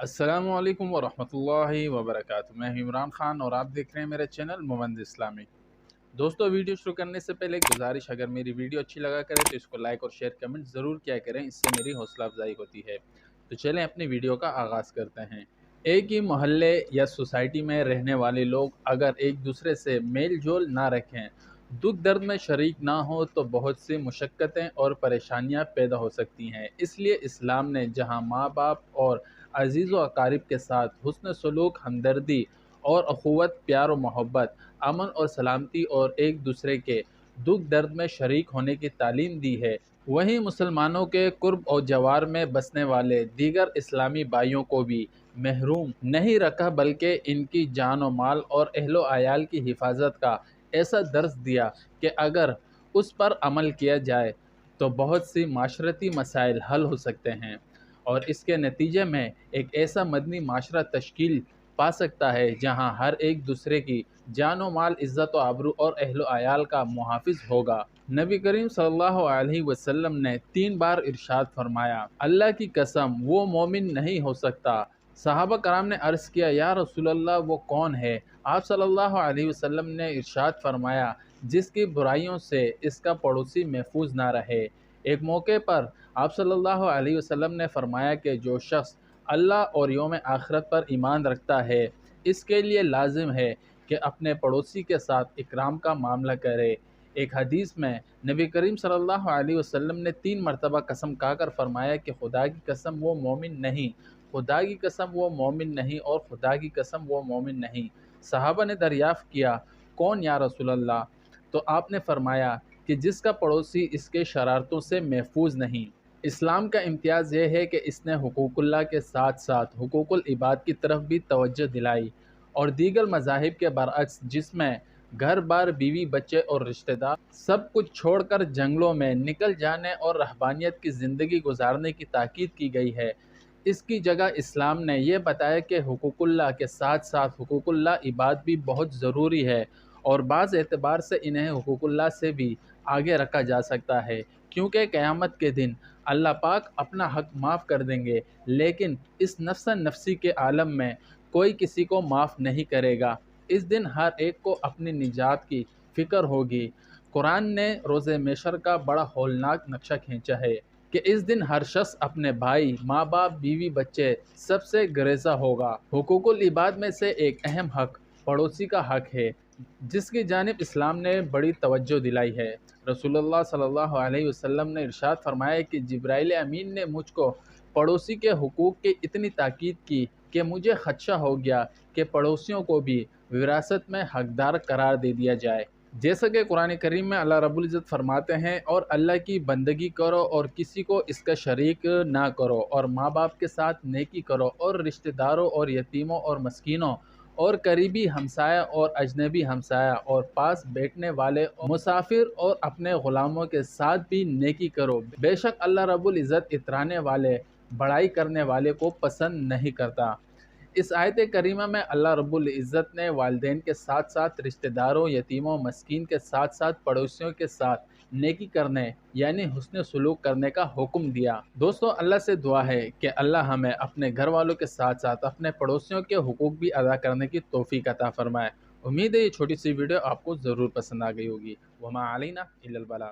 अस्सलामु अलैकुम वरहमतुल्लाहि वबरकातुहू। मैं इमरान खान और आप देख रहे हैं मेरा चैनल मोमंद इस्लामी। दोस्तों, वीडियो शुरू करने से पहले एक गुजारिश, अगर मेरी वीडियो अच्छी लगा करे तो इसको लाइक और शेयर कमेंट ज़रूर किया करें, इससे मेरी हौसला अफजाई होती है। तो चलें अपनी वीडियो का आगाज़ करते हैं। एक ही मोहल्ले या सोसाइटी में रहने वाले लोग अगर एक दूसरे से मेल जोल ना रखें, दुख दर्द में शरीक ना हो, तो बहुत सी मुशक्क़तें और परेशानियां पैदा हो सकती हैं। इसलिए इस्लाम ने जहां माँ बाप और अजीज़ व अकारिब के साथ हुस्न सलूक, हमदर्दी और अखुवत, प्यार व मोहब्बत, अमन और सलामती और एक दूसरे के दुख दर्द में शरीक होने की तालीम दी है, वहीं मुसलमानों के कुर्ब और जवार में बसने वाले दीगर इस्लामी भाइयों को भी महरूम नहीं रखा, बल्कि इनकी जान व माल और अहलो आयाल की हिफाजत का ऐसा दर्स दिया कि अगर उस पर अमल किया जाए तो बहुत सी माशरती मसाइल हल हो सकते हैं और इसके नतीजे में एक ऐसा मदनी माशरा तश्कील पा सकता है जहां हर एक दूसरे की जान व माल, इज़्ज़त व आबरू और अहलो आयाल का मुहाफिज होगा। नबी करीम सल्लल्लाहु अलैहि वसल्लम ने 3 बार इरशाद फरमाया, अल्लाह की कसम वो मोमिन नहीं हो सकता। सहाबा कराम ने अर्ज़ किया, या रसूल अल्लाह वो कौन है? आप सल्लल्लाहु अलैहि वसल्लम ने इरशाद फरमाया, जिसकी बुराइयों से इसका पड़ोसी महफूज ना रहे। एक मौके पर आप सल्लल्लाहु अलैहि वसल्लम ने फरमाया कि जो शख्स अल्लाह और यौम आखिरत पर ईमान रखता है, इसके लिए लाजिम है कि अपने पड़ोसी के साथ इकराम का मामला करे। एक हदीस में नबी करीम सल्लल्लाहु अलैहि वसल्लम ने 3 मरतबा कसम खाकर फरमाया कि खुदा की कसम वो मोमिन नहीं, खुदा की कसम वो मोमिन नहीं और खुदा की कसम वो मोमिन नहीं। सहाबा ने दरियाफ़्त किया, कौन या रसूल अल्लाह? तो आपने फरमाया कि जिसका पड़ोसी इसके शरारतों से महफूज नहीं। इस्लाम का इम्तियाज़ यह है कि इसने हुकूकुल्लाह के साथ साथ हुकूकुल इबाद की तरफ भी तवज्जो दिलाई और दीगर मज़ाहिब के बरअक्स, जिसमें घर बार, बीवी बच्चे और रिश्तेदार सब कुछ छोड़कर जंगलों में निकल जाने और रहबानियत की ज़िंदगी गुजारने की ताकीद की गई है, इसकी जगह इस्लाम ने यह बताया कि हुकूकुल्लाह के साथ साथ हुकूकुल्लाह इबाद भी बहुत ज़रूरी है और बाज़ एतबार से इन्हें हुकूकुल्लाह से भी आगे रखा जा सकता है, क्योंकि क़यामत के दिन अल्लाह पाक अपना हक़ माफ़ कर देंगे, लेकिन इस नफ्सा नफसी के आलम में कोई किसी को माफ़ नहीं करेगा। इस दिन हर एक को अपनी निजात की फ़िक्र होगी। कुरान ने रोज़े महशर का बड़ा हौलनाक नक्शा खींचा है कि इस दिन हर शख्स अपने भाई, माँ बाप, बीवी बच्चे सबसे गरेज़ा होगा। हुकूकुल इबाद में से एक अहम हक़ पड़ोसी का हक़ है, जिसकी जानिब इस्लाम ने बड़ी तवज्जो दिलाई है। रसूलुल्लाह सल्लल्लाहु अलैहि वसल्लम ने इरशाद फरमाया कि जिब्राइल अमीन ने मुझको पड़ोसी के हुकूक की इतनी ताकीद की कि मुझे खदशा हो गया कि पड़ोसियों को भी विरासत में हकदार करार दे दिया जाए। जैसा कि कुरान करीम में अल्लाह रब्बुल इज़्ज़त फरमाते हैं, और अल्लाह की बंदगी करो और किसी को इसका शरीक ना करो, और माँ बाप के साथ नेकी करो, और रिश्तेदारों और यतीमों और मस्कीनों और करीबी हमसाया और अजनबी हमसाया और पास बैठने वाले और मुसाफिर और अपने ग़ुलामों के साथ भी नेकी करो। बेशक अल्लाह रब्बुल इज़्ज़त इतराने वाले, बड़ाई करने वाले को पसंद नहीं करता। इस आयत करीमा में अल्लाह रब्बुल इज़्ज़त ने वालिदैन के साथ साथ रिश्तेदारों, यतीमों, मस्कीन के साथ साथ पड़ोसियों के साथ नेकी करने यानी हुस्न सलूक करने का हुक्म दिया। दोस्तों, अल्लाह से दुआ है कि अल्लाह हमें अपने घर वालों के साथ साथ अपने पड़ोसियों के हुकूक भी अदा करने की तौफीक अता फ़रमाए। उम्मीद है ये छोटी सी वीडियो आपको ज़रूर पसंद आ गई होगी। वमा अलैना इल्लल बलाग।